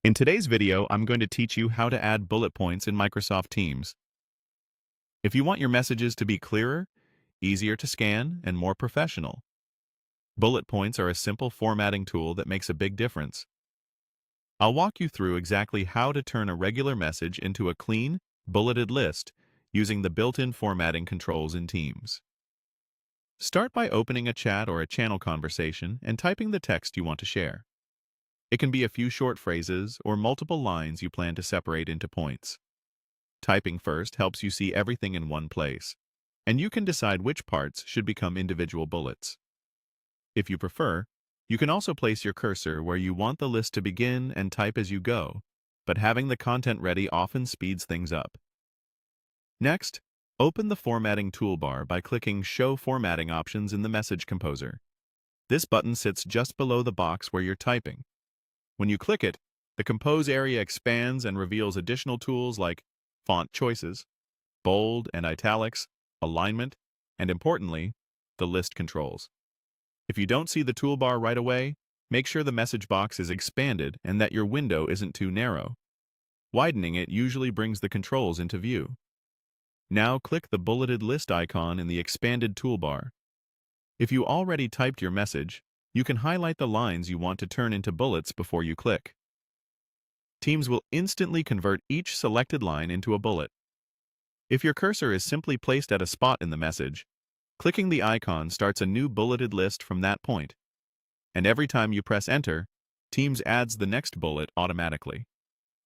In today's video, I'm going to teach you how to add bullet points in Microsoft Teams. If you want your messages to be clearer, easier to scan, and more professional, bullet points are a simple formatting tool that makes a big difference. I'll walk you through exactly how to turn a regular message into a clean, bulleted list using the built-in formatting controls in Teams. Start by opening a chat or a channel conversation and typing the text you want to share. It can be a few short phrases or multiple lines you plan to separate into points. Typing first helps you see everything in one place, and you can decide which parts should become individual bullets. If you prefer, you can also place your cursor where you want the list to begin and type as you go, but having the content ready often speeds things up. Next, open the Formatting toolbar by clicking Show Formatting Options in the Message Composer. This button sits just below the box where you're typing. When you click it, the Compose area expands and reveals additional tools like font choices, bold and italics, alignment, and importantly, the list controls. If you don't see the toolbar right away, make sure the message box is expanded and that your window isn't too narrow. Widening it usually brings the controls into view. Now click the bulleted list icon in the expanded toolbar. If you already typed your message, you can highlight the lines you want to turn into bullets before you click. Teams will instantly convert each selected line into a bullet. If your cursor is simply placed at a spot in the message, clicking the icon starts a new bulleted list from that point. And every time you press Enter, Teams adds the next bullet automatically.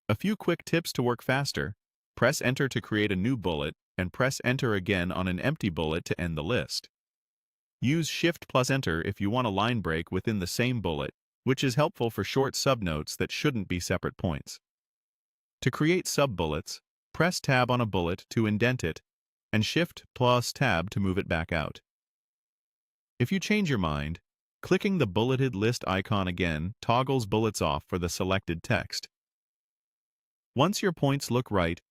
A few quick tips to work faster: press Enter to create a new bullet, and press Enter again on an empty bullet to end the list. Use Shift+Enter if you want a line break within the same bullet, which is helpful for short subnotes that shouldn't be separate points. To create sub-bullets, press Tab on a bullet to indent it, and Shift+Tab to move it back out. If you change your mind, clicking the bulleted list icon again toggles bullets off for the selected text. Once your points look right,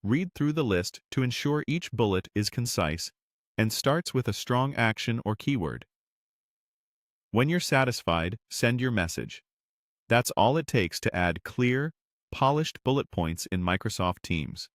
read through the list to ensure each bullet is concise and starts with a strong action or keyword. When you're satisfied, send your message. That's all it takes to add clear, polished bullet points in Microsoft Teams.